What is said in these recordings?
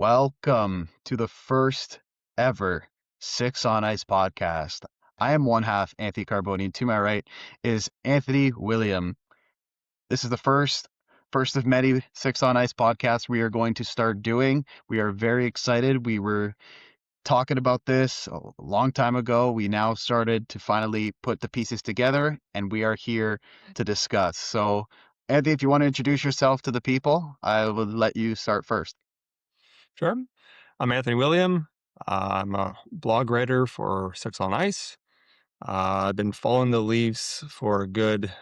Welcome to the first ever Six on Ice podcast. I am one half Anthony Carboni, and to my right is Anthony William. This is the first of many Six on Ice podcasts we are going to start doing. We are very excited. We were talking about this a long time ago. We now started to finally put the pieces together, and we are here to discuss. So, Anthony, if you want to introduce yourself to the people, I will let you start first. Sure. I'm Anthony William. I'm a blog writer for Six on Ice. I've been following the Leafs for a good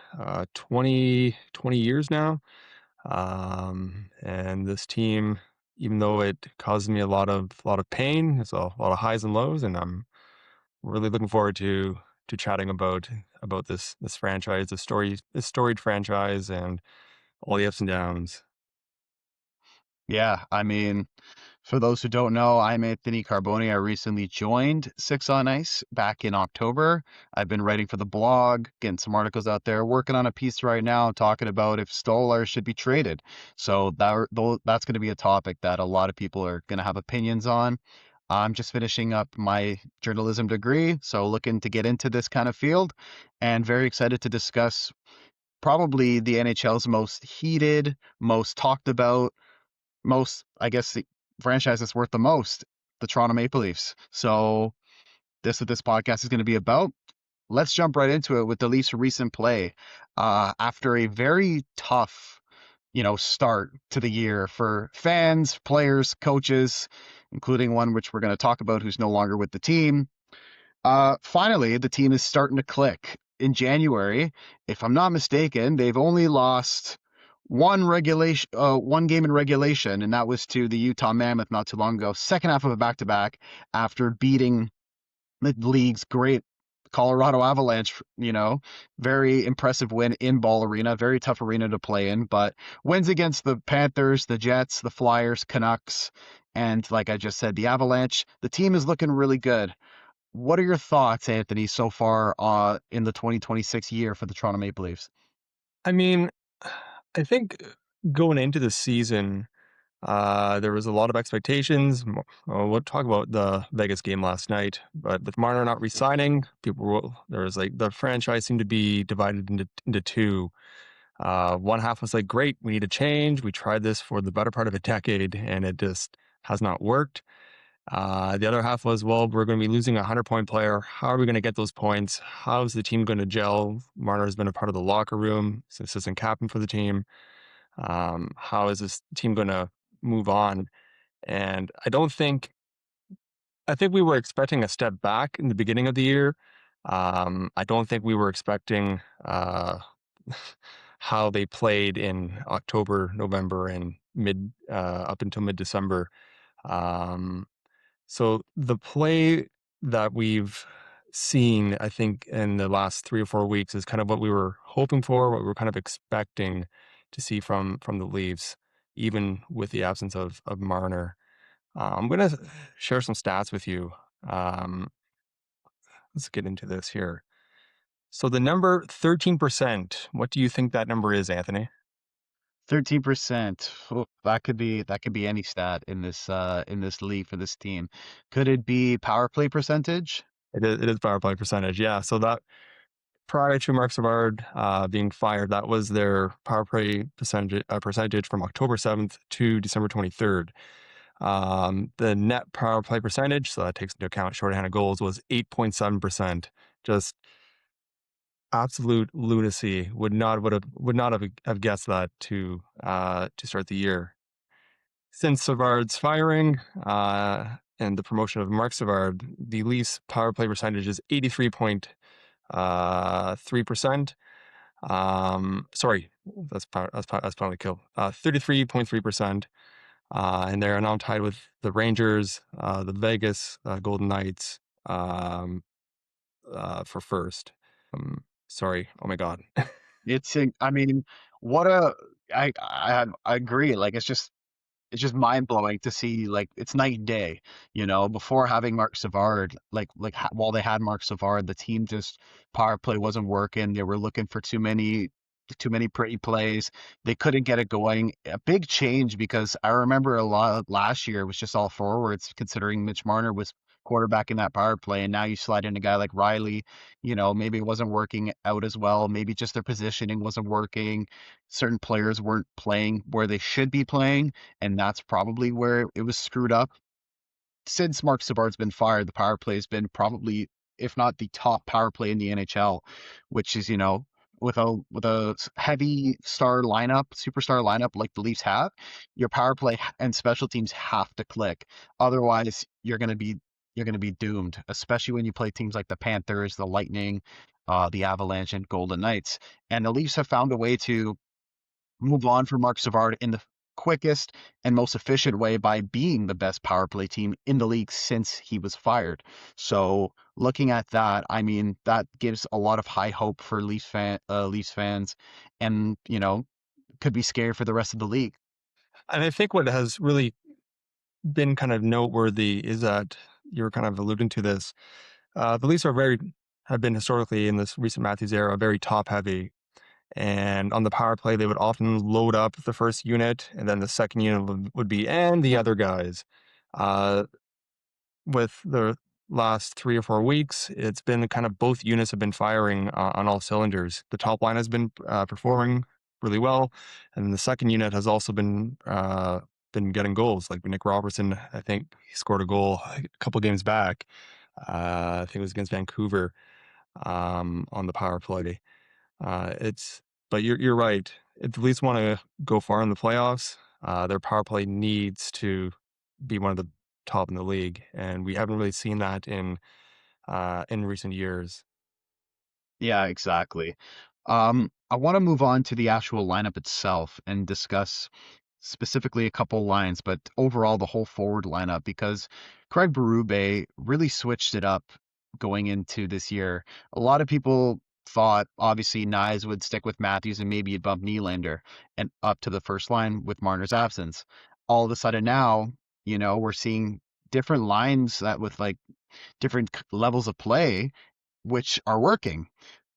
20 years now. And this team, even though it causes me a lot of pain, it's a lot of highs and lows, and I'm really looking forward to chatting about this franchise, this storied franchise, and all the ups and downs. Yeah, I mean, for those who don't know, I'm Anthony Carboni. I recently joined Six on Ice back in October. I've been writing for the blog, getting some articles out there, working on a piece right now talking about if Stolar should be traded. So that's going to be a topic that a lot of people are going to have opinions on. I'm just finishing up my journalism degree, so looking to get into this kind of field and very excited to discuss probably the NHL's most heated, most talked about I guess, the franchise that's worth the most, the Toronto Maple Leafs. So this what this podcast is going to be about. Let's jump right into it with the Leafs' recent play. After a very tough, start to the year for fans, players, coaches, including one which we're going to talk about who's no longer with the team. Finally, the team is starting to click. In January, if I'm not mistaken, they've only lost one game in regulation, and that was to the Utah Mammoth not too long ago. Second half of a back-to-back after beating the league's great Colorado Avalanche. Very impressive win in Ball Arena, very tough arena to play in, but wins against the Panthers, the Jets, the Flyers, Canucks, and like I just said, the Avalanche. The team is looking really good. What are your thoughts, Anthony, so far in the 2026 year for the Toronto Maple Leafs? I mean, I think going into the season, there was a lot of expectations. We'll talk about the Vegas game last night, but with Marner not re-signing, there was like the franchise seemed to be divided into two. One half was like, great, we need a change. We tried this for the better part of a decade, and it just has not worked. The other half was, well, we're going to be losing a 100-point player. How are we going to get those points? How is the team going to gel? Marner has been a part of the locker room, he's assistant captain for the team. How is this team going to move on? And I think we were expecting a step back in the beginning of the year. I don't think we were expecting how they played in October, November, and up until mid-December. So the play that we've seen, I think, in the last 3 or 4 weeks is kind of what we were hoping for, what we were kind of expecting to see from the Leafs, even with the absence of Marner. I'm going to share some stats with you. Um, let's get into this here. So the number 13%, what do you think that number is, Anthony? 13%. That could be any stat in this league for this team. Could it be power play percentage? It is power play percentage, yeah. So that prior to Mark Savard being fired, that was their power play percentage from October 7th to December 23rd. The net power play percentage, so that takes into account shorthanded goals, was 8.7%. Just absolute lunacy. Would not have guessed that to start the year. Since Savard's firing and the promotion of Mark Savard, the Leafs power play percentage is 83.3%. Sorry, that's penalty kill. 33.3%. And they're now tied with the Rangers, the Vegas Golden Knights for first. Sorry. Oh my God. I mean, what a I agree. Like it's just mind blowing to see, like, it's night and day. Before having Mark Savard, while they had Mark Savard, the team just power play wasn't working. They were looking for too many too many pretty plays. They couldn't get it going. A big change because I remember a lot last year was just all forwards, considering Mitch Marner was quarterback in that power play, and now you slide in a guy like Riley. Maybe it wasn't working out as well. Maybe just their positioning wasn't working. Certain players weren't playing where they should be playing, and that's probably where it was screwed up. Since Mark Savard's been fired, the power play has been probably, if not the top power play in the NHL, which is, with a heavy star lineup, superstar lineup like the Leafs have, your power play and special teams have to click. Otherwise, you're gonna be doomed, especially when you play teams like the Panthers, the Lightning, the Avalanche, and Golden Knights. And the Leafs have found a way to move on from Mark Savard in the quickest and most efficient way by being the best power play team in the league since he was fired. So looking at that, I mean, that gives a lot of high hope for Leafs fans, and could be scary for the rest of the league. And I think what has really been kind of noteworthy is that you're kind of alluding to this. The Leafs have been historically in this recent Matthews era very top heavy. And on the power play, they would often load up the first unit, and then the second unit would be, and the other guys. Uh, with the last 3 or 4 weeks, it's been kind of both units have been firing on all cylinders. The top line has been performing really well, and then the second unit has also been getting goals. Like Nick Robertson, I think he scored a goal a couple games back. I think it was against Vancouver on the power play. It's but you're right. If the Leafs want to go far in the playoffs, their power play needs to be one of the top in the league, and we haven't really seen that in recent years. Yeah, exactly. I want to move on to the actual lineup itself and discuss specifically a couple lines, but overall the whole forward lineup because Craig Berube really switched it up going into this year. A lot of people thought obviously Nyes would stick with Matthews and maybe he'd bump Nylander and up to the first line with Marner's absence. All of a sudden now, we're seeing different lines that with like different levels of play which are working.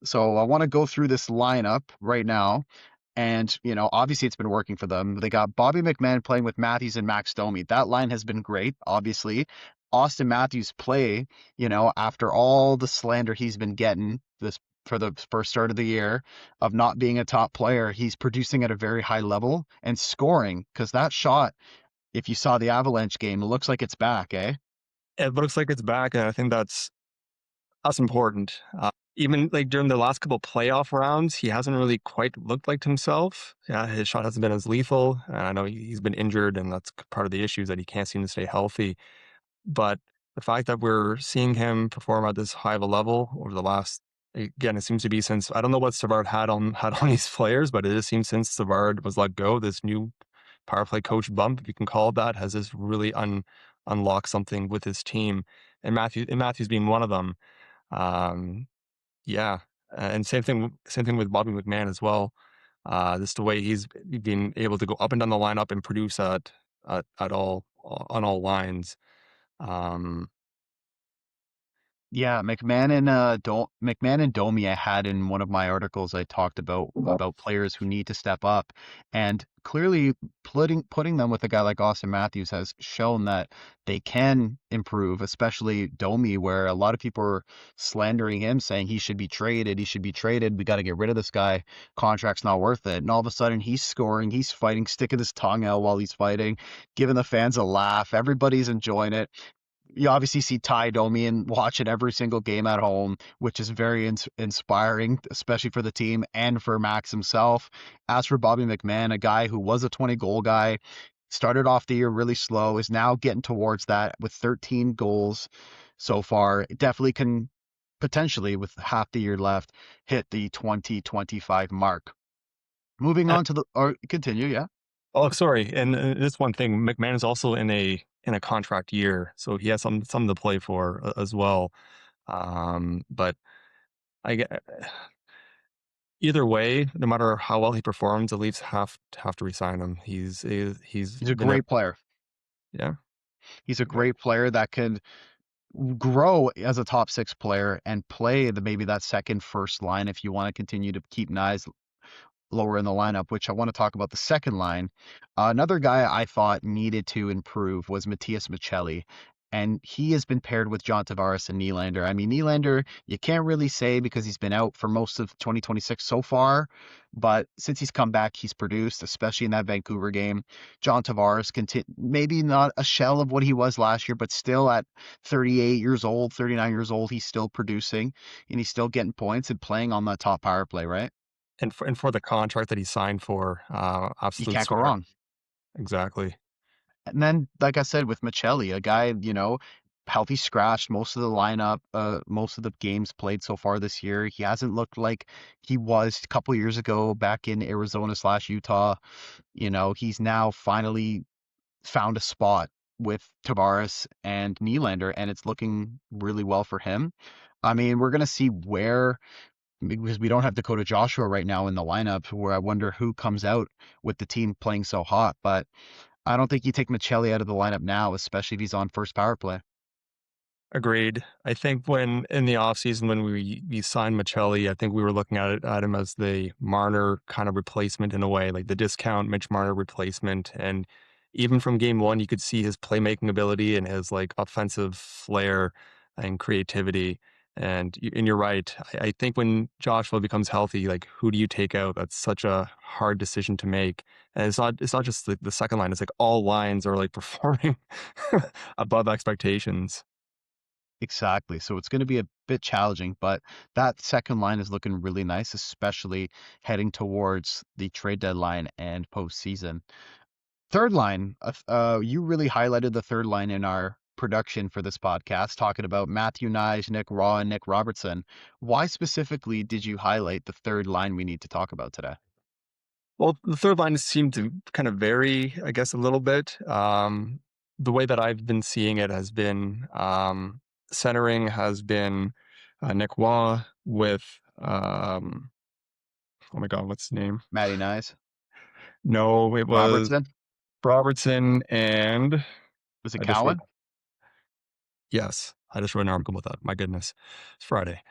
So I want to go through this lineup right now. And, obviously it's been working for them. They got Bobby McMahon playing with Matthews and Max Domi. That line has been great, obviously. Austin Matthews play, after all the slander he's been getting this for the first start of the year of not being a top player, he's producing at a very high level and scoring because that shot, if you saw the Avalanche game, it looks like it's back, eh? It looks like it's back, and I think that's important. Even like during the last couple playoff rounds, he hasn't really quite looked like himself. Yeah, his shot hasn't been as lethal. And I know he's been injured, and that's part of the issue is that he can't seem to stay healthy. But the fact that we're seeing him perform at this high of a level over the last, again, it seems to be since I don't know what Savard had on these players, but it just seems since Savard was let go, this new power play coach bump, if you can call it that, has this really unlocked something with his team, and Matthews being one of them. Um, yeah, and same thing with Bobby McMahon as well. Just the way he's been able to go up and down the lineup and produce at all on all lines. Um, Yeah, McMahon and Domi I had in one of my articles. I talked about players who need to step up, and clearly putting them with a guy like Austin Matthews has shown that they can improve, especially Domi, where a lot of people are slandering him, saying he should be traded. He should be traded. We got to get rid of this guy. Contract's not worth it. And all of a sudden, he's scoring. He's fighting, sticking his tongue out while he's fighting, giving the fans a laugh. Everybody's enjoying it. You obviously see Ty Domi and watch it every single game at home, which is very inspiring, especially for the team and for Max himself. As for Bobby McMahon, a guy who was a 20 goal guy, started off the year really slow, is now getting towards that with 13 goals so far. It definitely can potentially, with half the year left, hit the 2025 mark. Moving uh, on to or continue, yeah. oh, sorry, and this one thing, McMahon is also in a contract year, so he has some to play for as well. But I get either way, no matter how well he performs, the Leafs have to resign him. He's He's a been a great player. yeah. He's a great player that can grow as a top six player and play maybe that second first line if you want to continue to keep Nyes lower in the lineup, which I want to talk about the second line. Another guy I thought needed to improve was Matias Michelli. And he has been paired with John Tavares and Nylander. I mean, Nylander, you can't really say because he's been out for most of 2026 so far. But since he's come back, he's produced, especially in that Vancouver game. John Tavares, maybe not a shell of what he was last year, but still at 38 years old, 39 years old, he's still producing and he's still getting points and playing on the top power play, right? And for the contract that he signed for, You absolute can't go star. wrong. Exactly. And then, like I said, with Michelli, a guy, healthy scratch, most of the lineup, most of the games played so far this year. He hasn't looked like he was a couple years ago back in Arizona/Utah. He's now finally found a spot with Tavares and Nylander, and it's looking really well for him. I mean, we're gonna see where because we don't have Dakota Joshua right now in the lineup, where I wonder who comes out with the team playing so hot. But I don't think you take Michelli out of the lineup now, especially if he's on first power play. Agreed. I think when in the offseason when we signed Michelli, I think we were looking at him as the Marner kind of replacement in a way, like the discount Mitch Marner replacement. And even from game one, you could see his playmaking ability and his like offensive flair and creativity. And you're right. I think when Joshua becomes healthy, like who do you take out? That's such a hard decision to make. And it's not just the second line. It's like all lines are like performing above expectations. Exactly. So it's going to be a bit challenging, but that second line is looking really nice, especially heading towards the trade deadline and postseason. Third line, you really highlighted the third line in our production for this podcast, talking about Matthew Nyes, Nick Raw, and Nick Robertson. Why specifically did you highlight the third line we need to talk about today? Well, the third line seemed to kind of vary, I guess, a little bit. The way that I've been seeing it has been centering has been Nick Waugh with, oh my God, what's his name? Matty Nyes, No, it was Robertson, Robertson and was it I just wrote, Cowan? yes, I just wrote an article about that. My goodness, it's Friday.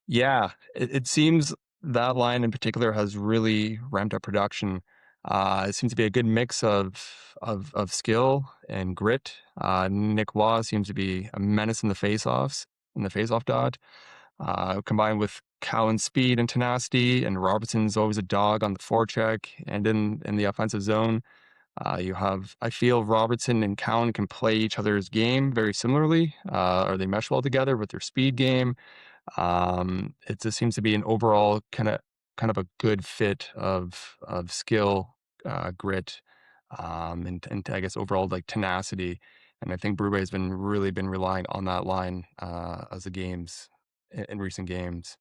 Yeah, it seems that line in particular has really ramped up production. It seems to be a good mix of skill and grit. Nick Waugh seems to be a menace in the faceoff dot, combined with Cowan's speed and tenacity, and Robertson's always a dog on the forecheck and in the offensive zone. You have, I feel Robertson and Cowan can play each other's game very similarly, or they mesh well together with their speed game. It just seems to be an overall kind of a good fit of skill, grit, and I guess overall like tenacity. And I think Brube has been really been relying on that line as the games in recent games.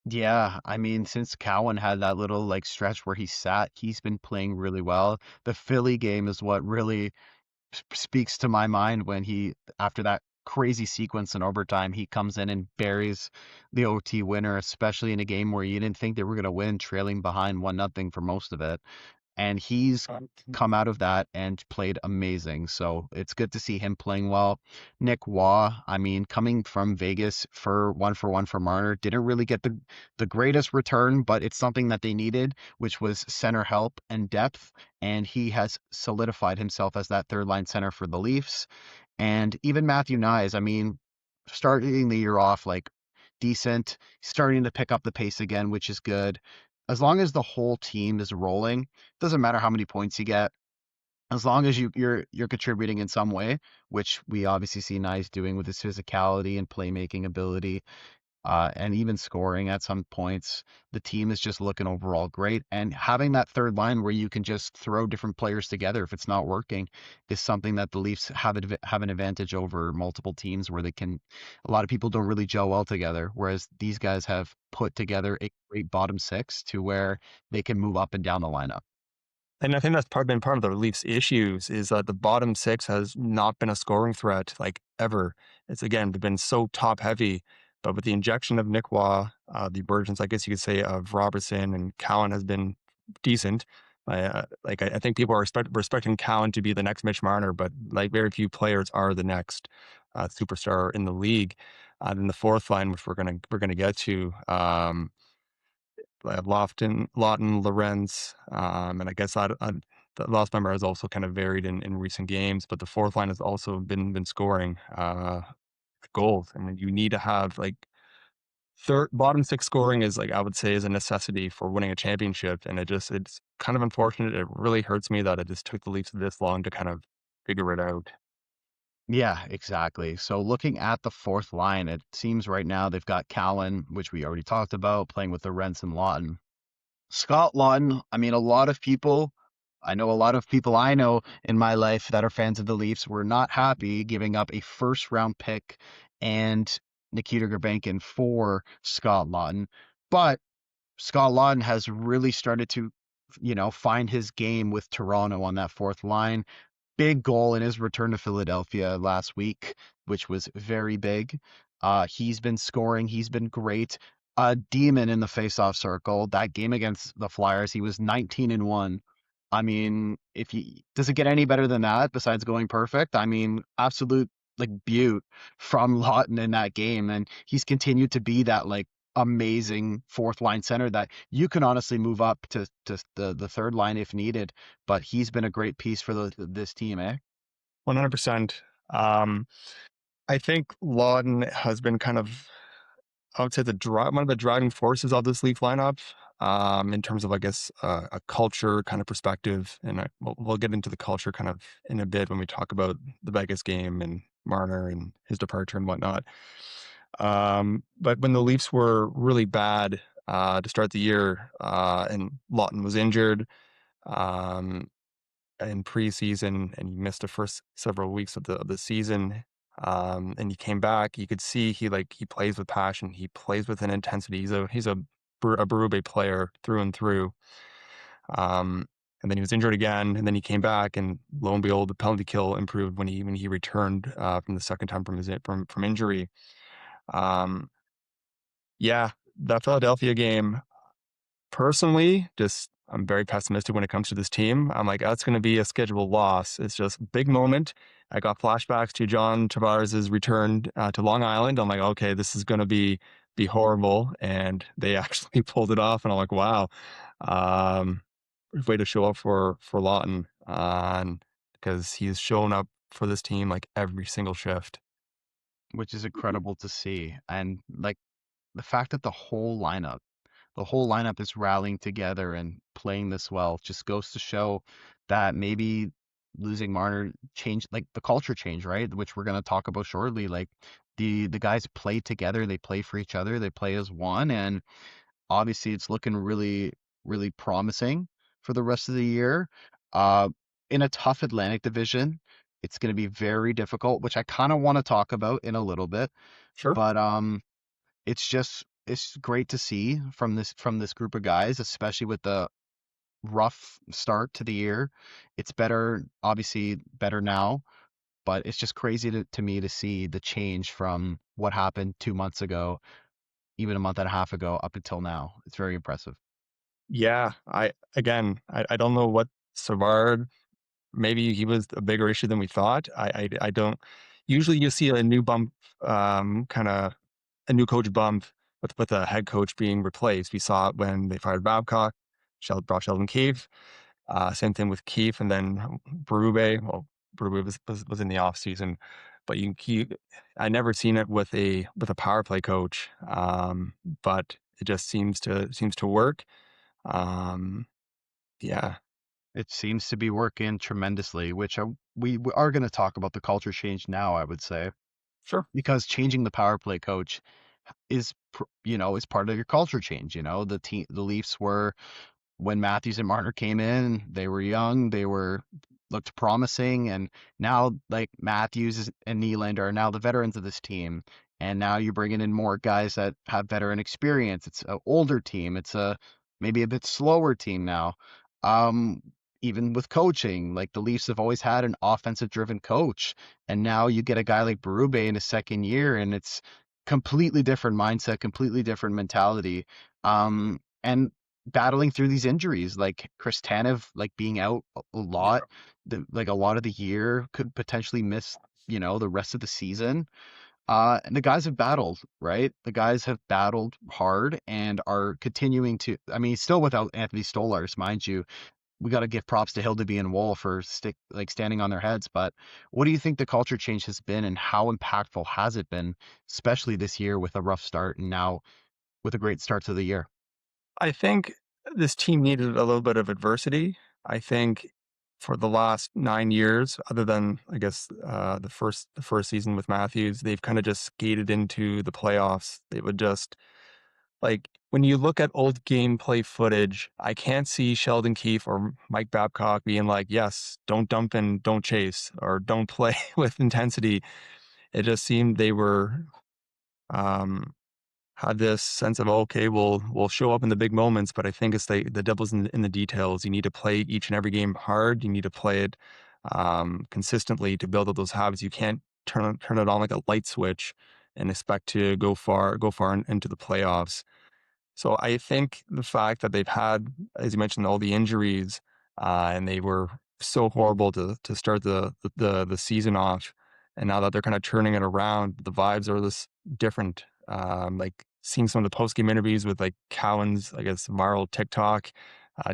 Yeah, I mean, since Cowan had that little like stretch where he sat, he's been playing really well. The Philly game is what really speaks to my mind when after that crazy sequence in overtime, he comes in and buries the OT winner, especially in a game where you didn't think they were going to win, trailing behind 1-0 for most of it. And he's come out of that and played amazing. So it's good to see him playing well. Nick Waugh, I mean, coming from Vegas for one for Marner, didn't really get the greatest return, but it's something that they needed, which was center help and depth. And he has solidified himself as that third line center for the Leafs. And even Matthew Nyes, I mean, starting the year off like decent, starting to pick up the pace again, which is good. As long as the whole team is rolling, doesn't matter how many points you get. As long as you're contributing in some way, which we obviously see Nyes doing with his physicality and playmaking ability, and even scoring at some points. The team is just looking overall great. And having that third line where you can just throw different players together if it's not working is something that the Leafs have an advantage over multiple teams where a lot of people don't really gel well together. Whereas these guys have put together a great bottom six to where they can move up and down the lineup. And I think that's been part of the Leafs' issues is that the bottom six has not been a scoring threat like ever. It's again they've been so top heavy, but with the injection of Nick Waugh, the emergence, I guess you could say, of Robertson and Cowan has been decent. I think people are respecting Cowan to be the next Mitch Marner, but like very few players are the next superstar in the league. Then the fourth line, which we're gonna get to. Lawton, Lorenz, and I guess the last member has also kind of varied in recent games, but the fourth line has also been scoring goals. I mean, you need to have like third bottom six scoring is like I would say is a necessity for winning a championship, and it's kind of unfortunate. It really hurts me that it just took the Leafs this long to kind of figure it out. Yeah, exactly. So looking at the fourth line, it seems right now they've got Callan, which we already talked about, playing with the Rents and Lawton. Scott Lawton, I mean, I know a lot of people I know in my life that are fans of the Leafs were not happy giving up a first round pick and Nikita Grabenkin for Scott Lawton. But Scott Lawton has really started to, find his game with Toronto on that fourth line. Big goal in his return to Philadelphia last week, which was very big. He's been scoring. He's been great. A demon in the faceoff circle. That game against the Flyers, he was 19-1. I mean, if he does it get any better than that besides going perfect? I mean, absolute like beaut from Lawton in that game, and he's continued to be that like amazing fourth line center that you can honestly move up to the third line if needed, but he's been a great piece for this team, eh? 100%. Um, I think Lawton has been kind of, I would say, one of the driving forces of this Leaf lineup, in terms of, I guess, a culture kind of perspective. And we'll get into the culture kind of in a bit when we talk about the Vegas game and Marner and his departure and whatnot. But when the Leafs were really bad to start the year, and Lawton was injured, um, in preseason, and he missed the first several weeks of the season. And he came back. You could see he plays with passion. He plays with an intensity. He's a Berube player through and through. Um, and then he was injured again, and then he came back, and lo and behold, the penalty kill improved when he returned from the second time from injury. Um, yeah, that Philadelphia game. Personally, just I'm very pessimistic when it comes to this team. I'm like, that's going to be a scheduled loss. It's just big moment. I got flashbacks to John Tavares' return to Long Island. I'm like, okay, this is going to be horrible, and they actually pulled it off. And I'm like, wow, um, way to show up for Lawton, because he's shown up for this team like every single shift. Which is incredible to see. And like the fact that the whole lineup is rallying together and playing this well just goes to show that maybe losing Marner changed like the culture change, right? Which we're gonna talk about shortly. Like the guys play together, they play for each other, they play as one, and obviously it's looking really, really promising for the rest of the year. Uh, in a tough Atlantic division, it's gonna be very difficult, which I kind of want to talk about in a little bit. Sure. But it's great to see from this group of guys, especially with the rough start to the year. It's better, obviously better now, but it's just crazy to me to see the change from what happened 2 months ago, even a month and a half ago, up until now. It's very impressive. Yeah, I don't know what Savard. Maybe he was a bigger issue than we thought. I don't. Usually, you see a new bump, kind of a new coach bump with a head coach being replaced. We saw it when they fired Babcock, brought Sheldon Keefe. Same thing with Keefe, and then Berube. Well, Berube was in the off season, but I never seen it with a power play coach. But it just seems to work. Um, yeah, It seems to be working tremendously, which we are going to talk about the culture change now, I would say, sure. because changing the power play coach is part of your culture change. The Leafs were when Matthews and Marner came in, they were young, looked promising, and now like and Nylander are now the veterans of this team, and now you're bringing in more guys that have veteran experience. It's an older team. It's a maybe a bit slower team now. Um, Even with coaching, like the Leafs have always had an offensive driven coach, and now you get a guy like Berube in his second year, and it's completely different mindset, completely different mentality. And battling through these injuries, like Chris Tanev, like being out a lot, like a lot of the year, could potentially miss, the rest of the season. And the guys have battled, right? The guys have battled hard and are continuing to. I mean, still without Anthony Stolarz, mind you. We got to give props to Hildeby and Wool for standing on their heads. But what do you think the culture change has been, and how impactful has it been, especially this year with a rough start and now with a great start to the year? I think this team needed a little bit of adversity. I think for the last 9 years, other than I guess the first season with Matthews, they've kind of just skated into the playoffs. They would just like when you look at old gameplay footage, I can't see Sheldon Keefe or Mike Babcock being like, "Yes, don't dump and don't chase or don't play with intensity." It just seemed they were um, had this sense of, okay, we'll show up in the big moments, but I think it's the devil's in the details. You need to play each and every game hard. You need to play it consistently to build up those habits. You can't turn it on like a light switch and expect to go far into the playoffs. So I think the fact that they've had, as you mentioned, all the injuries, and they were so horrible to start the season off, and now that they're kind of turning it around, the vibes are this different. Like seeing some of the post game interviews with like Cowan's, I guess, viral TikTok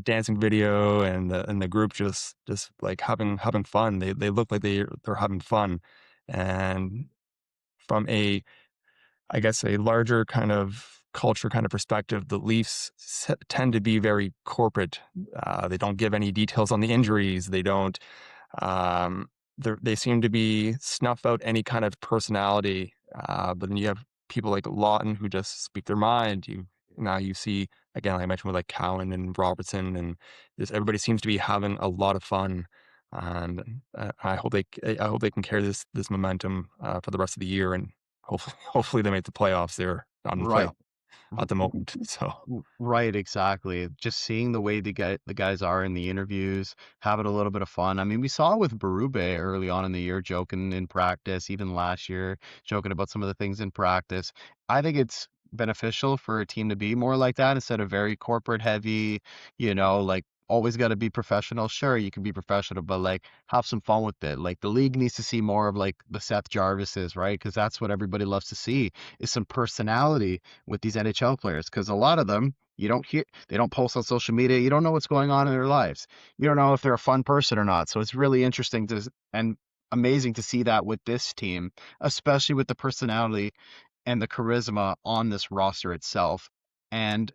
dancing video, and the group just like having fun. They look like they're having fun, and from a I guess, a larger kind of culture kind of perspective, the Leafs tend to be very corporate. They don't give any details on the injuries. They don't. Um, they seem to be snuff out any kind of personality. But then you have people like Lawton who just speak their mind. You see again, like I mentioned with like Cowan and Robertson, and just everybody seems to be having a lot of fun. And I hope they can carry this momentum for the rest of the year, and hopefully they make the playoffs. They're not in the Right. playoff at the moment. So Right, exactly. Just seeing the way the guys are in the interviews, having a little bit of fun. I mean, we saw with Berube early on in the year joking in practice, even last year, joking about some of the things in practice. I think it's beneficial for a team to be more like that instead of very corporate heavy, like always got to be professional. Sure, you can be professional, but like have some fun with it. Like the league needs to see more of like the Seth Jarvises, right? Because that's what everybody loves to see is some personality with these NHL players because a lot of them you don't hear they don't post on social media. You don't know what's going on in their lives. You don't know if they're a fun person or not. So it's really interesting to and amazing to see that with this team, especially with the personality and the charisma on this roster itself. And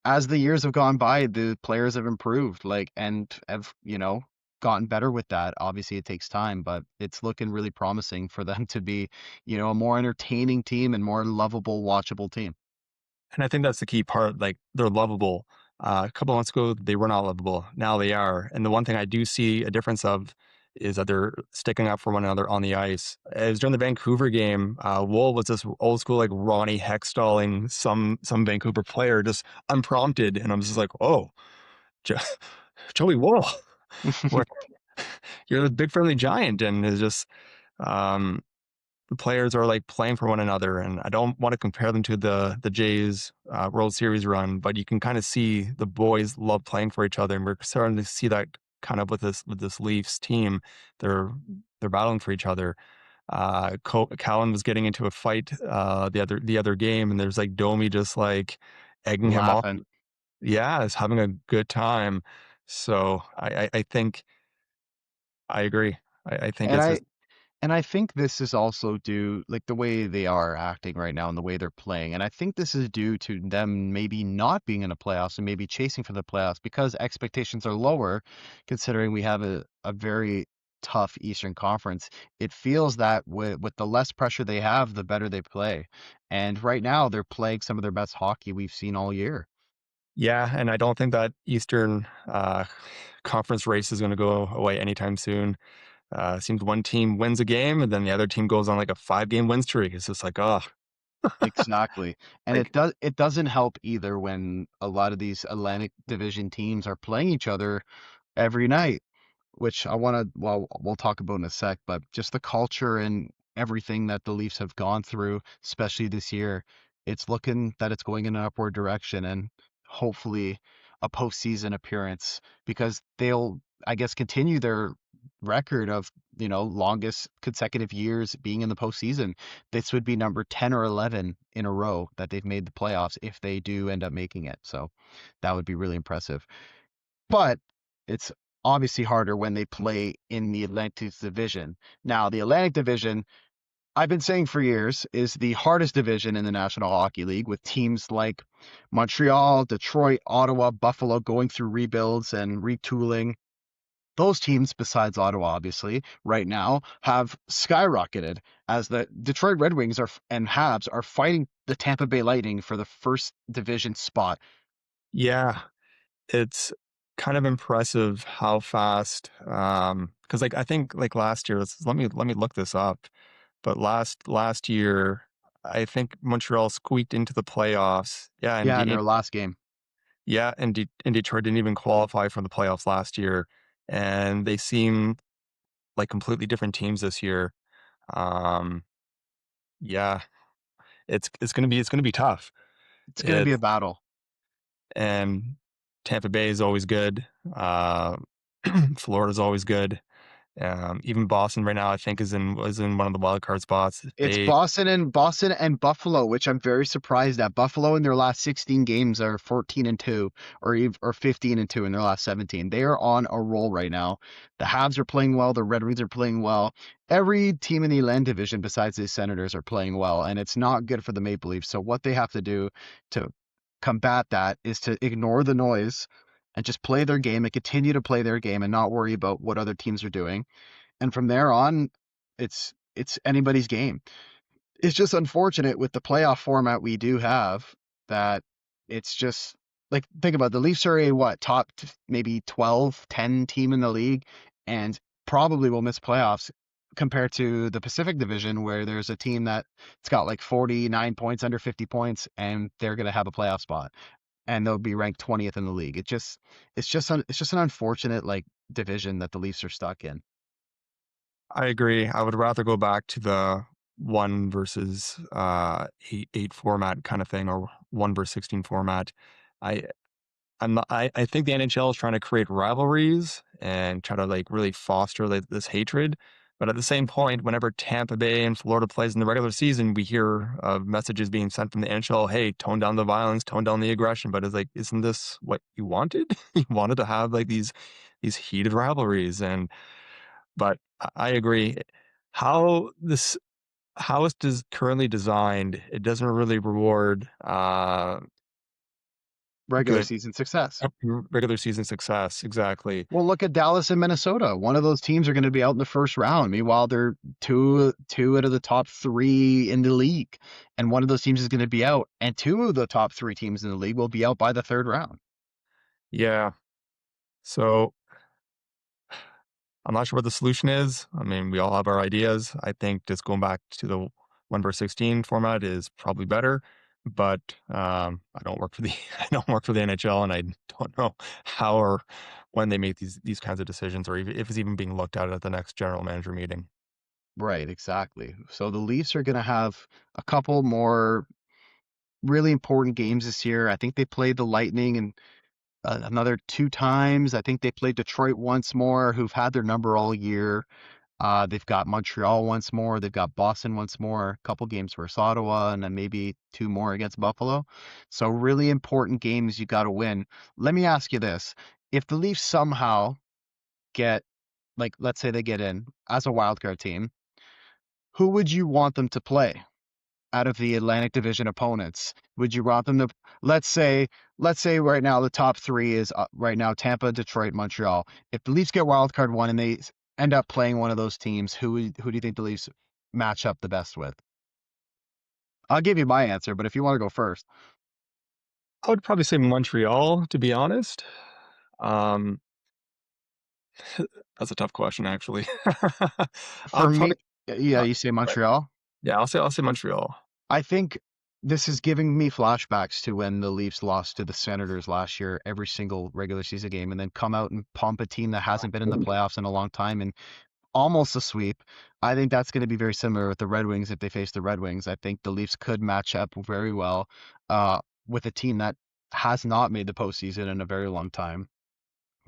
as the years have gone by, the players have improved, like and have, gotten better with that. Obviously, it takes time, but it's looking really promising for them to be, a more entertaining team and more lovable, watchable team. and I think that's the key part. Like they're lovable. A couple months ago, they were not lovable. Now they are. And the one thing I do see a difference of is that they're sticking up for one another on the ice. It was during the Vancouver game. Wool was this old school like Ronnie Hextalling some Vancouver player just unprompted, and I'm just like, oh, jo- Joey Wool, what? You're the big friendly giant, and it's just um, the players are like playing for one another. And I don't want to compare them to the Jays World Series run, but you can kind of see the boys love playing for each other, and we're starting to see that kind of with this Leafs team. They're they're battling for each other. Callan was getting into a fight the other game, and there's like Domi just like egging him on. Laughing. Yeah, is having a good time. So I think I agree. I think And it's I just And I think this is also due, like the way they are acting right now and the way they're playing. And I think this is due to them maybe not being in the playoffs and maybe chasing for the playoffs because expectations are lower, considering we have a very tough Eastern Conference. It feels that with the less pressure they have, the better they play. And right now, they're playing some of their best hockey we've seen all year. yeah, and I don't think that Eastern conference race is going to go away anytime soon. Seems one team wins a game and then the other team goes on like a 5 game win streak. It's just like, oh, Exactly. And like it doesn't help either when a lot of these Atlantic Division teams are playing each other every night, which I want to, well, we'll talk about in a sec, but just the culture and everything that the Leafs have gone through, especially this year, it's looking that it's going in an upward direction and hopefully a postseason appearance because they'll, I guess, continue their record of, longest consecutive years being in the postseason. This would be number 10 or 11 in a row that they've made the playoffs if they do end up making it. So that would be really impressive. But it's obviously harder when they play in the Atlantic Division. Now, the Atlantic Division, I've been saying for years, is the hardest division in the National Hockey League, with teams like Montreal, Detroit, Ottawa, Buffalo going through rebuilds and retooling. Those teams, besides Ottawa, obviously, right now have skyrocketed as the Detroit Red Wings and Habs are fighting the Tampa Bay Lightning for the first division spot. Yeah, it's kind of impressive how fast, because like I think like last year, let me look this up. But last year, I think Montreal squeaked into the playoffs. Yeah, Yeah, in their last game. and Detroit didn't even qualify for the playoffs last year, and they seem like completely different teams this year. Um, yeah, it's gonna be tough. It's going to be It a battle. and Tampa Bay is always good. Uh, Florida's always good. Even Boston right now, I think, is in one of the wild card spots. It's Boston and Buffalo, which I'm very surprised at. Buffalo in their last 16 games are 14-2, or 15-2 in their last 17. They are on a roll right now. The Habs are playing well. The Red Wings are playing well. Every team in the Atlantic Division besides the Senators are playing well, and it's not good for the Maple Leafs. So what they have to do to combat that is to ignore the noise and just play their game and continue to play their game and not worry about what other teams are doing. And from there on, it's anybody's game. It's just unfortunate with the playoff format we do have that it's just like, think about it, the Leafs are a what, maybe 12, 10 team in the league, and probably will miss playoffs compared to the Pacific Division, where there's a team that it's got like 49 points, under 50 points, and they're going to have a playoff spot and they'll be ranked 20th in the league. It's just an unfortunate like division that the Leafs are stuck in. I agree. I would rather go back to the one versus eight format kind of thing, or one versus 16 format. I I think the NHL is trying to create rivalries and try to like really foster like this hatred. But at the same point, whenever Tampa Bay and Florida plays in the regular season, we hear messages being sent from the NHL, "Hey, tone down the violence, tone down the aggression." But it's like, isn't this what you wanted? You wanted to have like these heated rivalries, and but I agree. How this how it's currently designed, it doesn't really reward Regular good season success. regular season success. Exactly. Well, look at Dallas and Minnesota. One of those teams are going to be out in the first round. Meanwhile, they're two out of the top three in the league, and one of those teams is going to be out, and two of the top three teams in the league will be out by the third round. Yeah. So I'm not sure what the solution is. I mean, we all have our ideas. I think just going back to the 1 versus 16 format is probably better. But I don't work for the I don't work for the NHL, and I don't know how or when they make these kinds of decisions, or even if it's even being looked at the next general manager meeting. Right, exactly. So the Leafs are going to have a couple more really important games this year. I think they played the Lightning and another two times. I think they played Detroit once more, who've had their number all year. They've got Montreal once more. They've got Boston once more. A couple games versus Ottawa, and then maybe two more against Buffalo. So really important games you got to win. Let me ask you this: if the Leafs somehow get, like, let's say they get in as a wild card team, who would you want them to play out of the Atlantic Division opponents? Would you want them to, let's say, let's say right now the top three is right now Tampa, Detroit, Montreal. If the Leafs get wild card one and they end up playing one of those teams, who do you think the Leafs match up the best with? I'll give you my answer, but if you want to go first, I would probably say Montreal, to be honest. Um, that's a tough question, actually. for I'd me, probably, yeah, uh, you say right. Montreal. Yeah, I'll say Montreal. I think this is giving me flashbacks to when the Leafs lost to the Senators last year, every single regular season game, and then come out and pump a team that hasn't been in the playoffs in a long time and almost a sweep. I think that's going to be very similar with the Red Wings if they face the Red Wings. I think the Leafs could match up very well with a team that has not made the postseason in a very long time.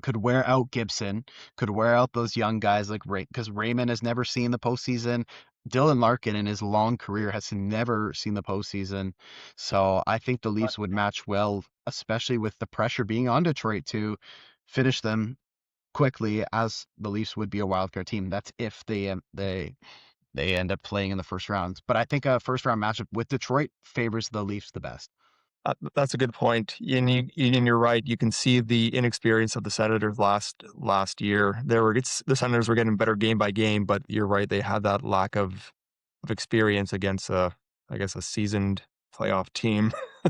could wear out Gibson, could wear out those young guys like Ray, because Raymond has never seen the postseason. Dylan Larkin in his long career has never seen the postseason. So I think the Leafs would match well, especially with the pressure being on Detroit to finish them quickly, as the Leafs would be a wild card team. That's if they end up playing in the first rounds. But I think a first round matchup with Detroit favors the Leafs the best. That's a good point. And you're right. You can see the inexperience of the Senators last year. The Senators were getting better game by game, but you're right. They had that lack of experience against I guess, a seasoned playoff team. I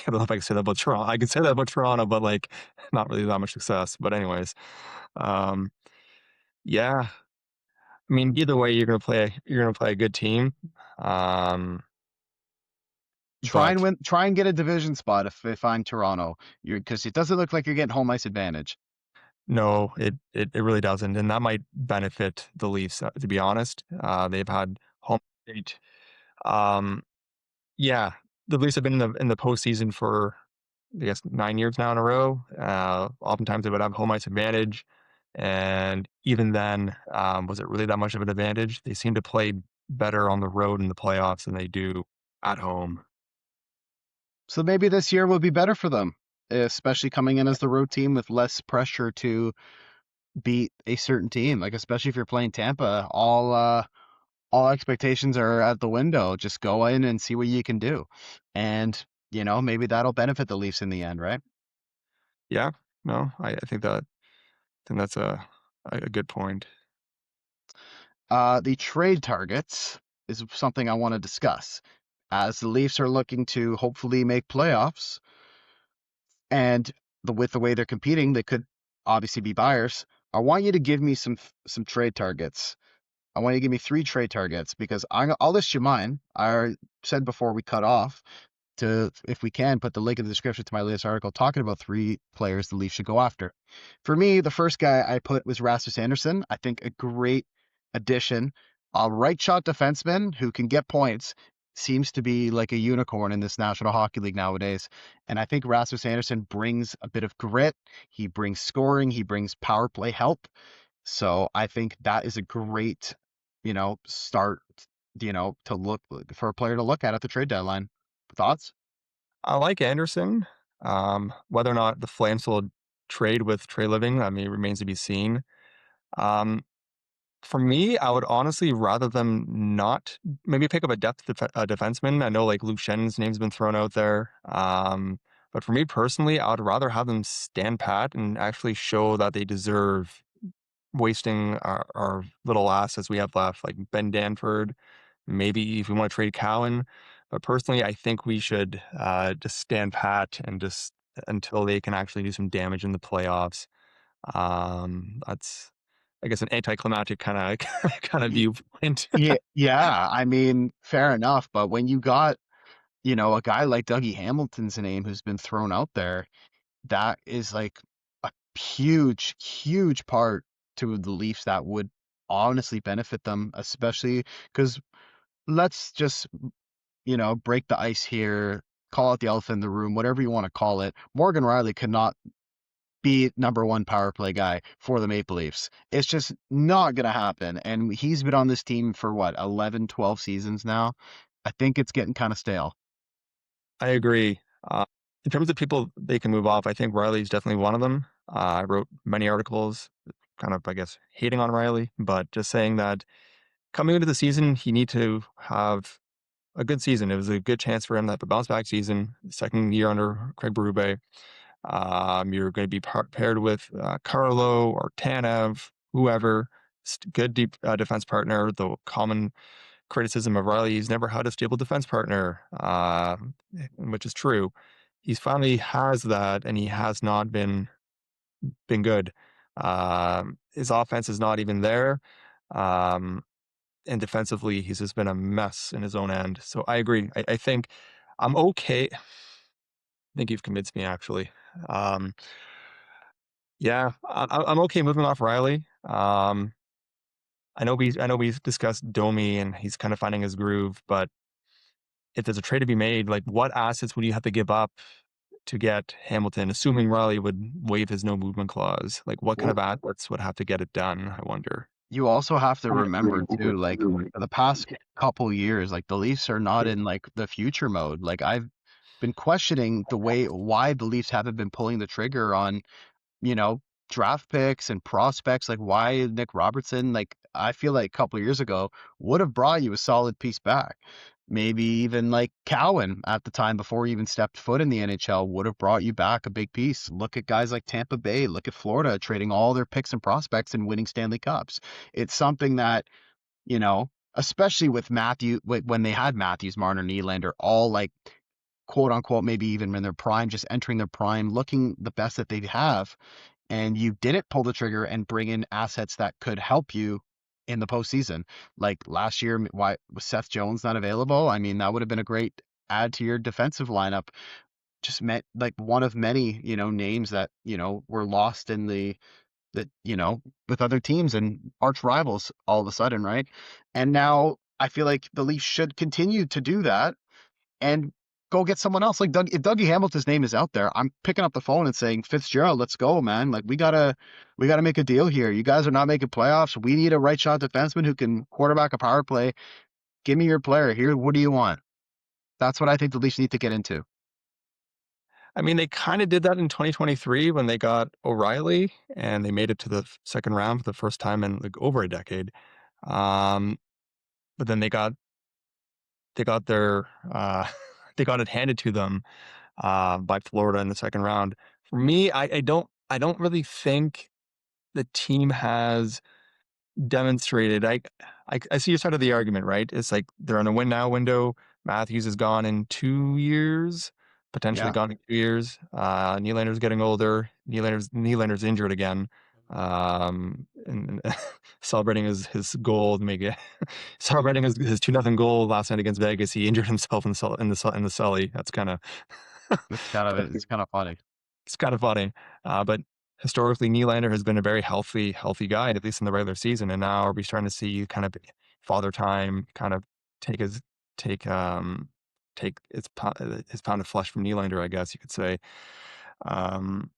don't know if I can say that about Toronto. I can say that about Toronto, but like not really that much success. But anyways, um, yeah. I mean, either way, you're gonna play a good team. Um, but Try and get a division spot if I'm Toronto. You're because it doesn't look like you're getting home ice advantage. no, it really doesn't, and that might benefit the Leafs, to be honest. They've had home state. Um, yeah, the Leafs have been in the postseason for, I guess, 9 years now in a row. Oftentimes they would have home ice advantage, and even then, was it really that much of an advantage? They seem to play better on the road in the playoffs than they do at home. So maybe this year will be better for them, especially coming in as the road team with less pressure to beat a certain team. Like especially if you're playing Tampa, all expectations are out the window. Just go in and see what you can do, and maybe that'll benefit the Leafs in the end, right? Yeah, no, I think that's a good point. The trade targets is something I want to discuss, as the Leafs are looking to hopefully make playoffs, and with the way they're competing, they could obviously be buyers. I want you to give me some trade targets. I want you to give me three trade targets because I'll list you mine. I said before we cut off to, if we can, put the link in the description to my latest article talking about three players the Leafs should go after. For me, the first guy I put was Rasmus Anderson. I think a great addition. A right shot defenseman who can get points seems to be like a unicorn in this National Hockey League nowadays. And I think Rasmus Anderson brings a bit of grit. He brings scoring. He brings power play help. So I think that is a great, start, to look for a player to look at the trade deadline. Thoughts? I like Anderson. Whether or not the Flames will trade with Trey Living, I mean, it remains to be seen. Um, for me, I would honestly rather them not maybe pick up a defenseman. I know like Luke Shennon's name's been thrown out there. But for me personally, I would rather have them stand pat and actually show that they deserve wasting our little assets we have left, like Ben Danford, maybe if we want to trade Cowan. But personally, I think we should just stand pat and just until they can actually do some damage in the playoffs. That's, I guess, an anticlimactic kind of kind of Y- viewpoint. Yeah, yeah. I mean, fair enough. But when you got, a guy like Dougie Hamilton's name who's been thrown out there, that is like a huge, huge part to the Leafs that would honestly benefit them, especially because let's just, break the ice here, call it the elephant in the room, whatever you want to call it. Morgan Rielly could not be number one power play guy for the Maple Leafs. It's just not going to happen. And he's been on this team for what, 11, 12 seasons now? I think it's getting kind of stale. I agree. In terms of people they can move off, I think Riley's definitely one of them. I wrote many articles, kind of, I guess, hating on Riley, but just saying that coming into the season, he need to have a good season. It was a good chance for him to have a bounce back season, second year under Craig Berube. You're going to be paired with Carlo or Tanev, whoever, good deep defense partner. The common criticism of Riley, he's never had a stable defense partner, which is true. He's finally has that, and he has not been good. His offense is not even there. Um, and defensively, he's just been a mess in his own end. So I agree. I think I'm okay. I think you've convinced me, actually. Um, yeah, I'm okay moving off Riley. I know we've discussed Domi and he's kind of finding his groove, but if there's a trade to be made, like what assets would you have to give up to get Hamilton, assuming Rielly would waive his no movement clause? Like, what kind Well, of assets would have to get it done, I wonder? you also have to remember too, like for the past couple years, like the Leafs are not in like the future mode. Like I've been questioning the way why the Leafs haven't been pulling the trigger on, you know, draft picks and prospects. Like why Nick Robertson, like I feel like a couple years ago would have brought you a solid piece back. Maybe even like Cowan at the time before he even stepped foot in the NHL would have brought you back a big piece. Look at guys like Tampa Bay, look at Florida trading all their picks and prospects and winning Stanley Cups. It's something that, especially with when they had Matthews, Marner, Nylander, all like quote unquote, maybe even in their prime, just entering their prime, looking the best that they have, and you didn't pull the trigger and bring in assets that could help you in the postseason. Like last year, why was Seth Jones not available? I mean, that would have been a great add to your defensive lineup. Just met like one of many, names that, were lost in with other teams and arch rivals all of a sudden, right? And now I feel like the Leafs should continue to do that and go get someone else. Like Doug, if Dougie Hamilton's name is out there, I'm picking up the phone and saying, Fitzgerald, let's go, man. Like we gotta make a deal here. You guys are not making playoffs. We need a right shot defenseman who can quarterback a power play. Give me your player here. What do you want? That's what I think the Leafs need to get into. I mean, they kind of did that in 2023 when they got O'Reilly and they made it to the second round for the first time in like over a decade. Um, but then they got their they got it handed to them by Florida in the second round. For me, I don't really think the team has demonstrated. I see your side of the argument, right? It's like they're in a win now window. Matthews is gone in 2 years, potentially Yeah, gone in 2 years. Nylander's getting older. Nylander's injured again. And celebrating his goal to make it celebrating his 2-0 goal last night against Vegas. He injured himself in the celly. That's kind of it's kind of funny. it's kind of funny. But historically, Nylander has been a very healthy guy, at least in the regular season. And now we're starting to see kind of father time kind of take his take take his pound of flesh from Nylander, I guess you could say. Um,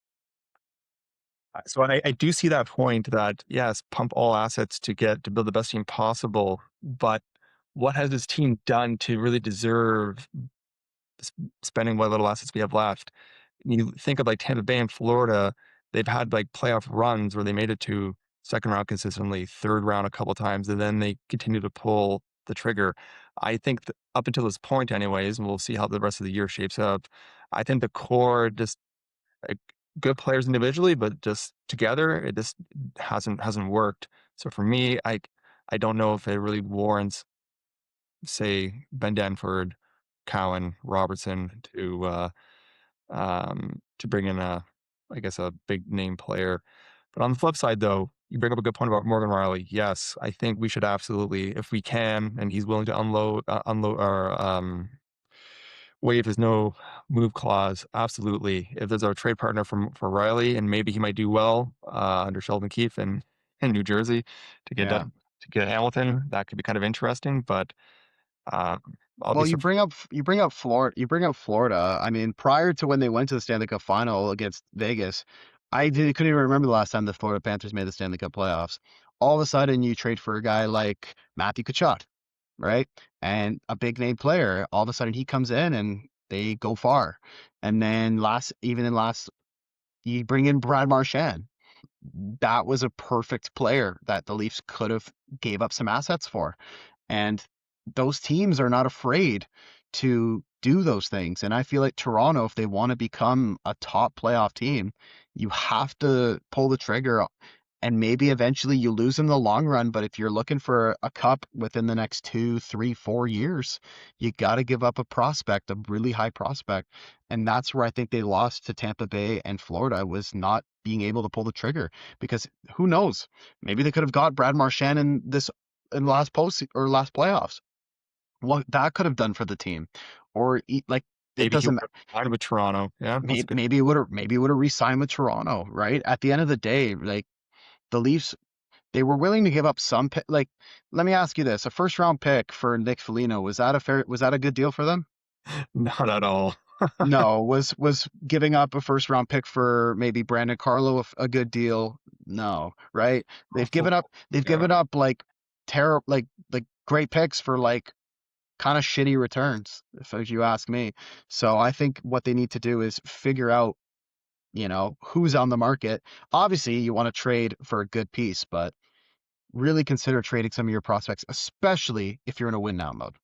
so I do see that point that yes, pump all assets to build the best team possible. But what has this team done to really deserve s- spending what little assets we have left? You think of like Tampa Bay and Florida, they've had like playoff runs where they made it to second round consistently, third round a couple times, and then they continue to pull the trigger. I think up until this point, anyways, and we'll see how the rest of the year shapes up. I think the core just like, good players individually, but just together, it just hasn't worked. So for me, I don't know if it really warrants, say, Ben Danford, Cowan, Robertson to bring in I guess, a big name player. But on the flip side, though, you bring up a good point about Morgan Rielly. Yes, I think we should absolutely, if we can, and he's willing to unload or waive his no move clause. Absolutely, if there's a trade partner for Rielly, and maybe he might do well under Sheldon Keefe in New Jersey to get Yeah. that to get Hamilton, that could be kind of interesting. But um, I'll be Well, surprised. you bring up Florida. I mean, prior to when they went to the Stanley Cup final against Vegas, couldn't even remember the last time the Florida Panthers made the Stanley Cup playoffs. All of a sudden, you trade for a guy like Matthew Tkachuk, right? And a big name player. All of a sudden, he comes in and they go far. And then you bring in Brad Marchand. That was a perfect player that the Leafs could have gave up some assets for. And those teams are not afraid to do those things. And I feel like Toronto, if they want to become a top playoff team, you have to pull the trigger. And maybe eventually you lose in the long run. But if you're looking for a cup within the next 2, 3, 4 years, you got to give up a prospect, a really high prospect. And that's where I think they lost to Tampa Bay and Florida was not being able to pull the trigger because who knows? Maybe they could have got Brad Marchand in last post or last playoffs. What that could have done for the team, or like it Maybe he doesn't. would have with Toronto. Yeah, that's good. Maybe it would have re-signed with Toronto, right? At the end of the day, like the Leafs, they were willing to give up some pick. Like, let me ask you this: a first round pick for Nick Foligno was that a good deal for them? Not at all. No, was giving up a first round pick for maybe Brandon Carlo a good deal? No, right? They've Yeah. given up like terrible like great picks for like kind of shitty returns, if you ask me. So I think what they need to do is figure out, who's on the market. Obviously, you want to trade for a good piece, but really consider trading some of your prospects, especially if you're in a win now mode.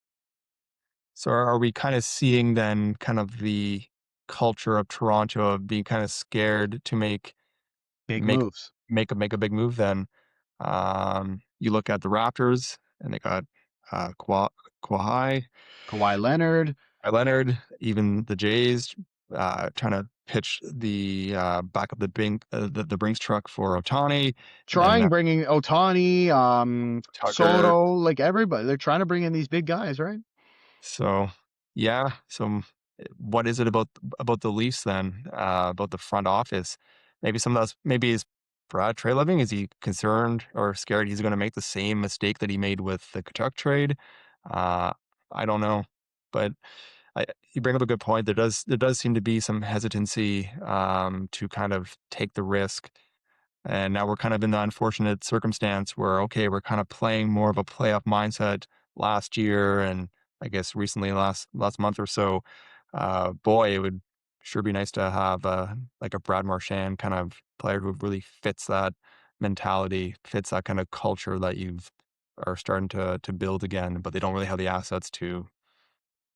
So are we kind of seeing then kind of the culture of Toronto of being kind of scared to Big make moves. make a big move then? You look at the Raptors and they got Kawhi, Kawhi Leonard, Leonard, even the Jays trying to pitch the back of the Brinks truck for Otani, and then trying bringing Otani, Tucker. Soto, like everybody. They're trying to bring in these big guys, right? So, yeah. So, what is it about the Leafs then? About the front office? Maybe some of those. Maybe is Brad trade living? Is he concerned or scared he's going to make the same mistake that he made with the Kachuk trade? Uh, I don't know, but you bring up a good point. There does seem to be some hesitancy to kind of take the risk, and now we're kind of in the unfortunate circumstance where, okay, we're kind of playing more of a playoff mindset last year and I guess recently last month or so. Boy, it would sure be nice to have like a Brad Marchand kind of player who really fits that mentality, fits that kind of culture that you've are starting to build again, but they don't really have the assets to.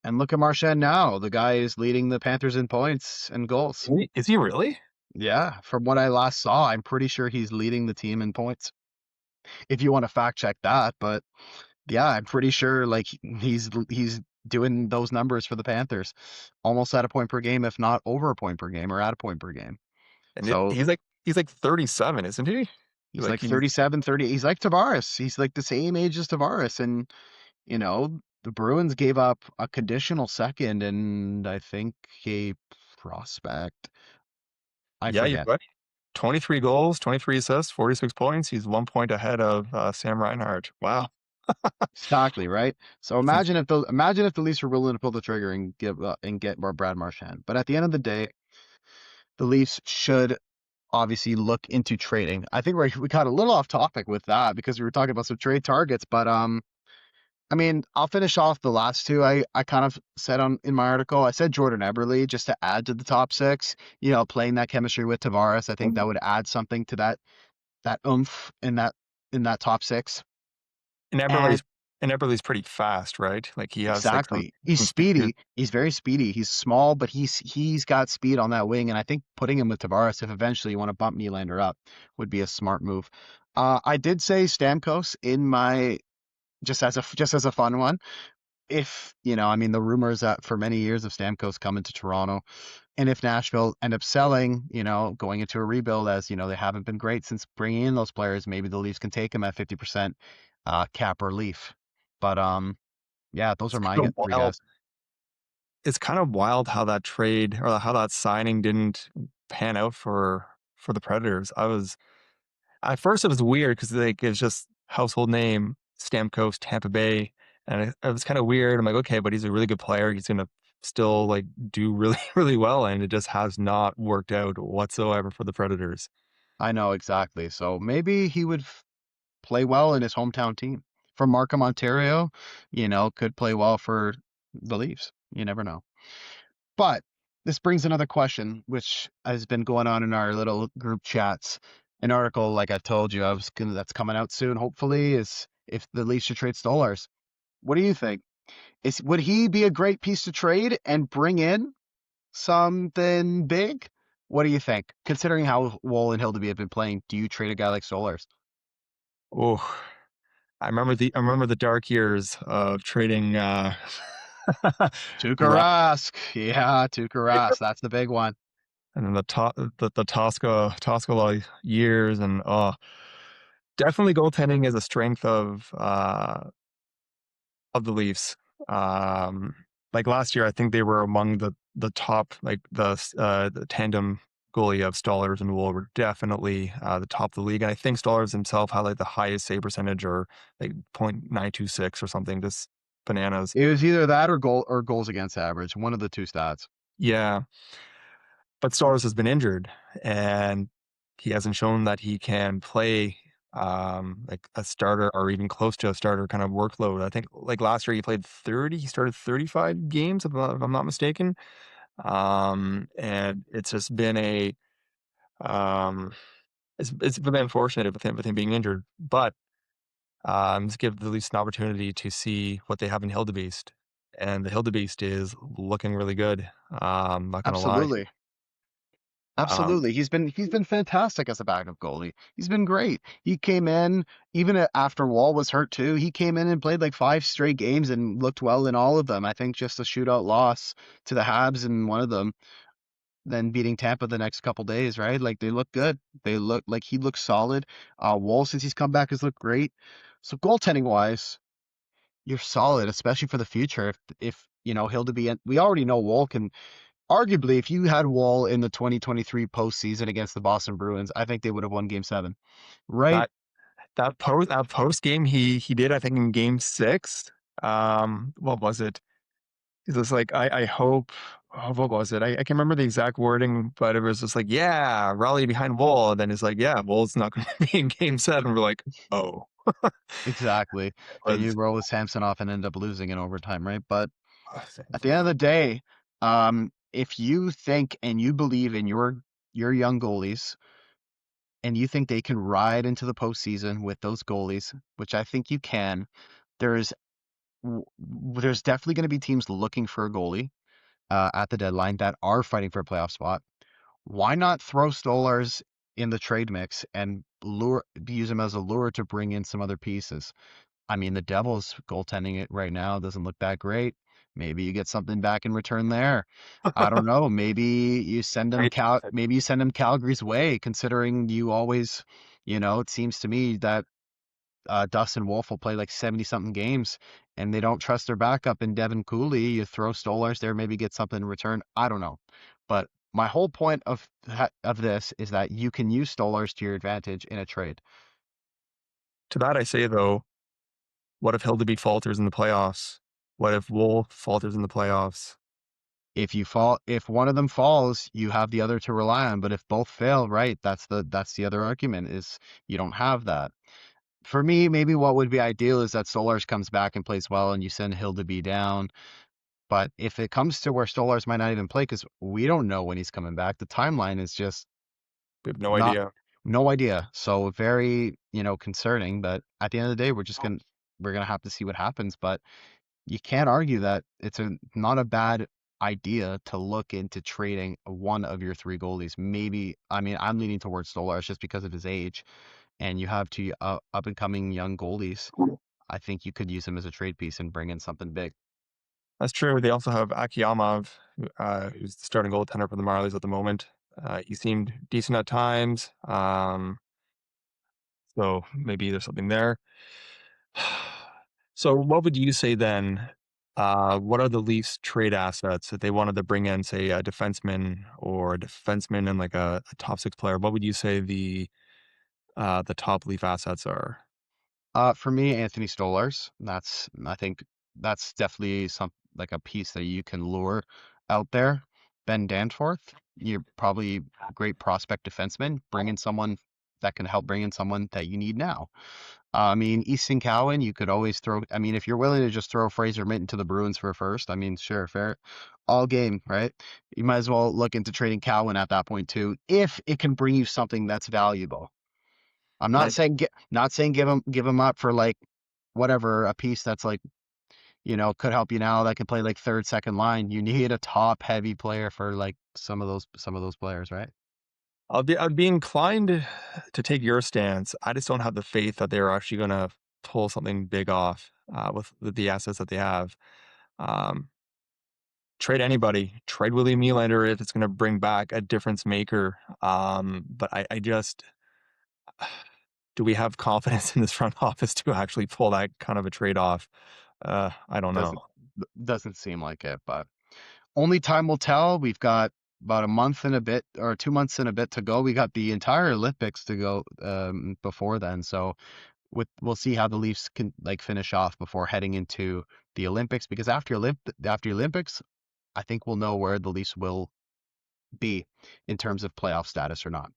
And look at Marchand now. The guy is leading the Panthers in points and goals. Is he really? Yeah, from what I last saw, I'm pretty sure he's leading the team in points. If you want to fact check that, but yeah, I'm pretty sure like he's doing those numbers for the Panthers, almost at a point per game, if not over a point per game or at a point per game. And So he's like 37, isn't he? he's Like like he's 37, 30. He's like Tavares. He's like the same age as Tavares. And, the Bruins gave up a conditional second and I think a prospect. I yeah, you're forget. right. 23 goals, 23 assists, 46 points. He's 1 point ahead of Sam Reinhart. Wow. Exactly, right? So That's ins imagine if the Leafs were willing to pull the trigger and give and get more Brad Marchand. But at the end of the day, the Leafs should obviously look into trading. I think we got a little off topic with that because we were talking about some trade targets, but I mean, I'll finish off the last two. I kind of said on in my article, I said Jordan Eberle just to add to the top six. Playing that chemistry with Tavares, I think that would add something to that oomph in that top six. and And Eberle's and Eberle's pretty fast, right? Like, he has, like, exactly, he's some speed too. speedy. He's very speedy. He's small, but he's got speed on that wing. And I think putting him with Tavares, if eventually you want to bump Nylander up, would be a smart move. I did say Stamkos in my just as a fun one. If I mean, the rumors that for many years of Stamkos coming to Toronto, and if Nashville end up selling, going into a rebuild, as they haven't been great since bringing in those players, maybe the Leafs can take him at 50% cap or leaf. But yeah, those It's are my kind of three wild guys. it's kind of wild how that trade or how that signing didn't pan out for the Predators. At first, it was weird because, like, it's just household name, Stamkos, Tampa Bay, and it was kinda weird. I'm like, "Okay, but he's a really good player. He's gonna still, like, do really, really well," and it just has not worked out whatsoever for the Predators. I know exactly. So maybe he would play well in his hometown team. From Markham, Ontario, could play well for the Leafs. You never know. But this brings another question, which has been going on in our little group chats. An article, like I told you, that's coming out soon. Hopefully, is if the Leafs should trade Stolarz. What do you think? Would he be a great piece to trade and bring in something big? What do you think? Considering how Wall and Hildeby have been playing, do you trade a guy like Stolarz? Oh, I remember the dark years of trading, Tuukka Ra Rask. Yeah, Tuukka Rask. That's the big one. and then the Tosca years, and, definitely goaltending is a strength of the Leafs. Um, like last year, I think they were among the top, like the tandem goalie of Stollers and Wool were definitely the top of the league. And I think Stollers himself had like the highest save percentage or like 0.926 or something, just bananas. It was either that or goals against average, one of the two stats. Yeah, but Stars has been injured, and he hasn't shown that he can play, like a starter or even close to a starter kind of workload. I think like last year he started 35 games if I'm not mistaken. And it's just been um, it's been unfortunate with him being injured, but just give the Leafs an opportunity to see what they have in Hildebeest, and the Hildebeest is looking really good. Not gonna lie. Absolutely. Um, Absolutely. He's been fantastic as a backup goalie. He's been great. He came in even after Wall was hurt too. He came in and played like 5 straight games and looked well in all of them. I think just a shootout loss to the Habs in one of them, then beating Tampa the next couple days, right? Like they look good. They look like he looks solid. Wall since he's come back has looked great. So goaltending wise, you're solid, especially for the future. If you know he'll to be, we already know Wall can. Arguably, if you had Wall in the 2023 postseason against the Boston Bruins, I think they would have won Game 7. Right? that that post game he did, I think, in game 6. What was it? It was like, I hope, oh, what was it? I can't remember the exact wording, but it was just like, yeah, rally behind Wall. And then it's like, yeah, Wall's not going to be in game 7. We're like, oh, Exactly. it Then you was, roll with Samson off and end up losing in overtime, right? But uh, at the end of the day, if you think and you believe in your young goalies and you think they can ride into the postseason with those goalies, which I think you can, there's there's definitely going to be teams looking for a goalie at the deadline that are fighting for a playoff spot. Why not throw Stolars in the trade mix and use him as a lure to bring in some other pieces? I mean, the Devils goaltending it right now doesn't look that great. Maybe you get something back in return there. I don't know. right. Maybe you send him Calgary's way, considering you always, it seems to me that Dustin Wolf will play like 70 something games and they don't trust their backup in Devin Cooley. You throw Stolars there, maybe get something in return. I don't know. But my whole point of this is that you can use Stolars to your advantage in a trade. To that, I say, though, what if Hildeby falters in the playoffs? What if Wool falters in the playoffs? If one of them falls, you have the other to rely on. But if both fail, right, that's the other argument is you don't have that. For me, maybe what would be ideal is that Stolars comes back and plays well and you send Hill to be down. But if it comes to where Stolars might not even play because we don't know when he's coming back, the timeline is just We have no not, idea. no idea. So very, concerning. But at the end of the day, we're gonna have to see what happens. But you can't argue that it's not a bad idea to look into trading one of your three goalies. Maybe, I mean, I'm leaning towards Stolars just because of his age, and you have two up and coming young goalies. I think you could use him as a trade piece and bring in something big. That's true. They also have Akiyamov, who's the starting goaltender for the Marlies at the moment. He seemed decent at times, so maybe there's something there. So, what would you say then? What are the Leafs' trade assets if they wanted to bring in, say, a defenseman and like a top six player? What would you say the top Leaf assets are? For me, Anthony Stolars. I think that's definitely some like a piece that you can lure out there. Ben Danforth, you're probably a great prospect defenseman. Bring in someone that can help bring in someone that you need now. I mean, Easton Cowan, you could always throw. I mean, if you're willing to just throw Fraser Minton to the Bruins for a first, I mean, sure, fair, all game, right? You might as well look into trading Cowan at that point too, if it can bring you something that's valuable. I'm And not I saying give him up for like whatever a piece that's like could help you now that can play like third second line. You need a top heavy player for like some of those players, right? I'd be inclined to take your stance. I just don't have the faith that they're actually going to pull something big off with the assets that they have. Um, Trade anybody, trade William Nylander if it's going to bring back a difference maker. But I just do we have confidence in this front office to actually pull that kind of a trade off? I don't know. Doesn't doesn't seem like it, but only time will tell. We've got about a month and a bit or 2 months and a bit to go. We got the entire Olympics to go before then. So we'll see how the Leafs can like finish off before heading into the Olympics because after Olympics I think we'll know where the Leafs will be in terms of playoff status or not.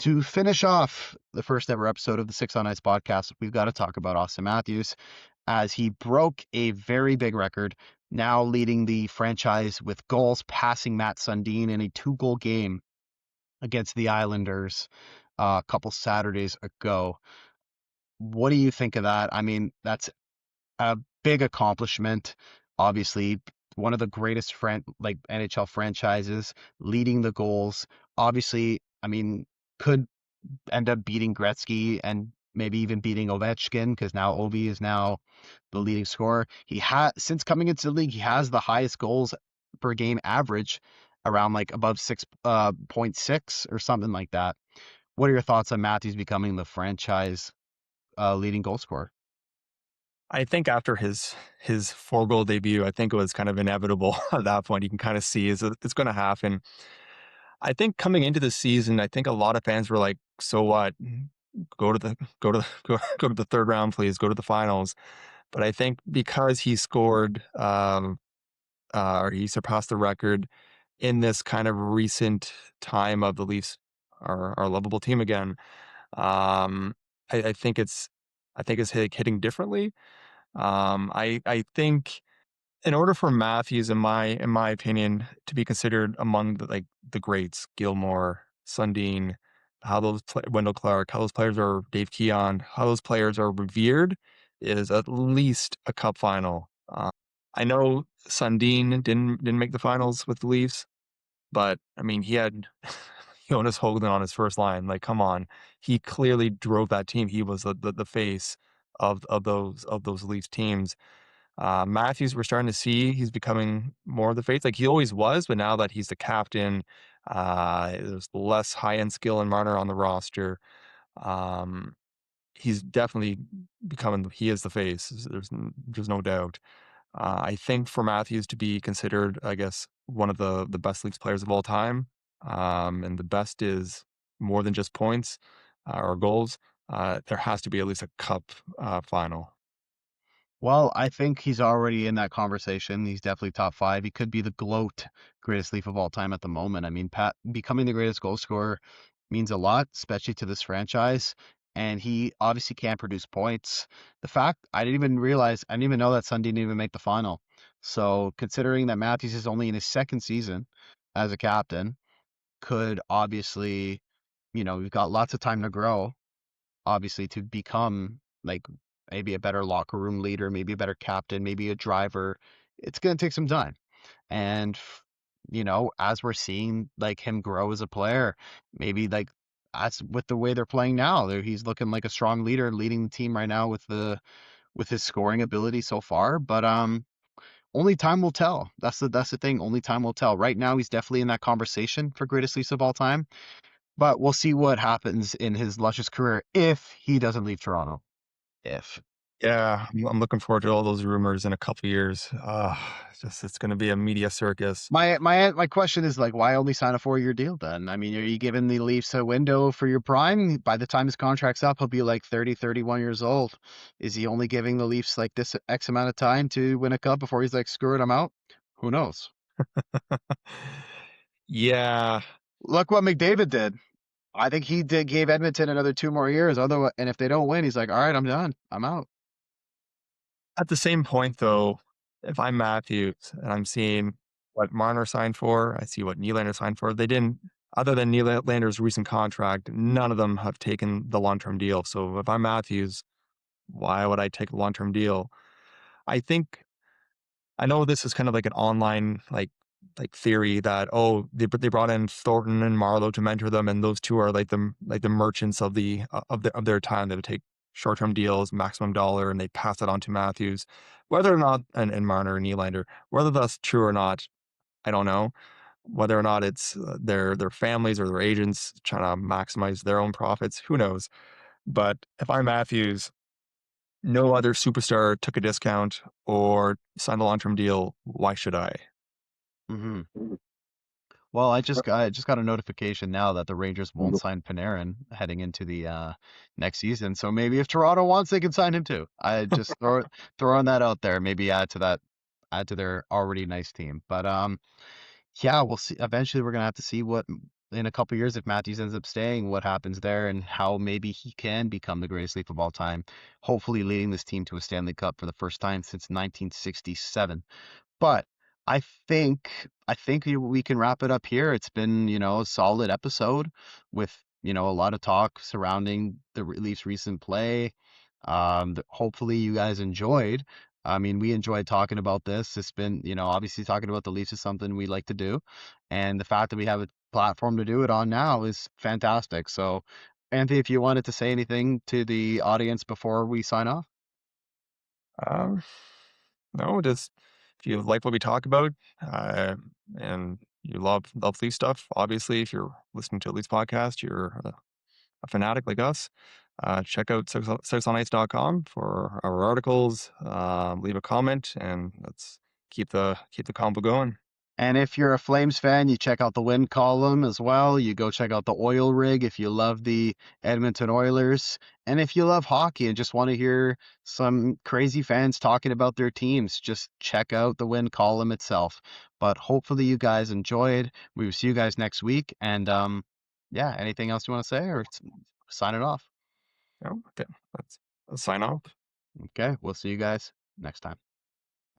To finish off the first ever episode of the Six on Ice podcast, we've got to talk about Austin Matthews as he broke a very big record, now leading the franchise with goals, passing Matt Sundin in a 2-goal game against the Islanders a couple Saturdays ago. What do you think of that? I mean, that's a big accomplishment. Obviously, one of the greatest NHL franchises, leading the goals. Obviously, I mean, could end up beating Gretzky and maybe even beating Ovechkin because now Ovi is now the leading scorer. He has since coming into the league, he has the highest goals per game average, around like above 6.6 or something like that. What are your thoughts on Matthews becoming the franchise leading goal scorer? I think after his 4-goal debut, I think it was kind of inevitable at that point. You can kind of see it's going to happen. I think coming into the season, I think a lot of fans were like, "So what? Go to the go to the third round, please. Go to the finals." But I think because he scored, or he surpassed the record in this kind of recent time of the Leafs, our lovable team again. Um, I think it's hitting differently. I think in order for Matthews, in my opinion, to be considered among the greats, Gilmore, Sundin, Wendell Clark, how those players are Dave Keon, how those players are revered, is at least a cup final. I know Sundin didn't make the finals with the Leafs, but I mean he had Jonas Hoagland on his first line. Like, come on, he clearly drove that team. He was the face of those Leafs teams. Matthews, we're starting to see he's becoming more of the face, like he always was, but now that he's the captain, there's less high end skill in Marner on the roster. Um, he's definitely becoming. He is the face. There's no doubt. I think for Matthews to be considered, I guess, one of the best Leafs players of all time, and the best is more than just points or goals. There has to be at least a cup final. Well, I think he's already in that conversation. He's definitely top five. He could be the GOAT, greatest Leaf of all time at the moment. I mean, Pat becoming the greatest goal scorer means a lot, especially to this franchise. And he obviously can't produce points. The fact I didn't even realize, I didn't even know that Sun didn't even make the final. So considering that Matthews is only in his second season as a captain, could obviously, we've got lots of time to grow, obviously, to become like maybe a better locker room leader, maybe a better captain, maybe a driver. It's going to take some time. And, as we're seeing like him grow as a player, maybe like as with the way they're playing now, he's looking like a strong leader leading the team right now with his scoring ability so far. But only time will tell. That's the thing. Only time will tell. Right now, he's definitely in that conversation for greatest Leafs of all time. But we'll see what happens in his luscious career if he doesn't leave Toronto. If. Yeah, I'm looking forward to all those rumors in a couple years. It's going to be a media circus. My question is like, why only sign a 4-year deal then? I mean, are you giving the Leafs a window for your prime? By the time his contract's up, he'll be like 30, 31 years old. Is he only giving the Leafs like this X amount of time to win a cup before he's like, screw it, I'm out? Who knows? Yeah, Look what McDavid did. I think he did gave Edmonton another 2 more years. Otherwise, and if they don't win, he's like, all right, I'm done. I'm out. at the same point, though, if I'm Matthews and I'm seeing what Marner signed for, I see what Nylander signed for. They didn't, other than Nylander's recent contract, none of them have taken the long term deal. So if I'm Matthews, why would I take a long term deal? I think I know this is kind of like an online theory that, oh, they brought in Thornton and Marlowe to mentor them, and those two are like the merchants of their time. They would take short term deals, maximum dollar, and they pass it on to Matthews. Whether or not and Marner and Nylander, whether that's true or not, I don't know. Whether or not it's their families or their agents trying to maximize their own profits, who knows? But if I'm Matthews, no other superstar took a discount or signed a long term deal. Why should I? Hmm. Well, I just got a notification now that the Rangers won't sign Panarin heading into the next season. So maybe if Toronto wants, they can sign him too. I just throwing that out there. Maybe add to that add to their already nice team. But yeah, we'll see. Eventually, we're gonna have to see what in a couple years if Matthews ends up staying, what happens there, and how maybe he can become the greatest leap of all time. Hopefully, leading this team to a Stanley Cup for the first time since 1967. But I think we can wrap it up here. It's been, a solid episode with, a lot of talk surrounding the Leafs' recent play. Hopefully you guys enjoyed. I mean, we enjoyed talking about this. It's been, obviously talking about the Leafs is something we like to do, and the fact that we have a platform to do it on now is fantastic. So, Anthony, if you wanted to say anything to the audience before we sign off. Um, no, just if you like what we talk about, uh, and you love Leaf stuff, obviously, if you're listening to a Leafs podcast, you're a fanatic like us. Check out sixonice.com for our articles. Leave a comment, and let's keep the combo going. And if you're a Flames fan, you check out the win column as well. You go check out the oil rig if you love the Edmonton Oilers. And if you love hockey and just want to hear some crazy fans talking about their teams, just check out the win column itself. But hopefully you guys enjoyed. We will see you guys next week. And yeah, anything else you want to say or sign it off? Okay, let's sign off. Okay, we'll see you guys next time.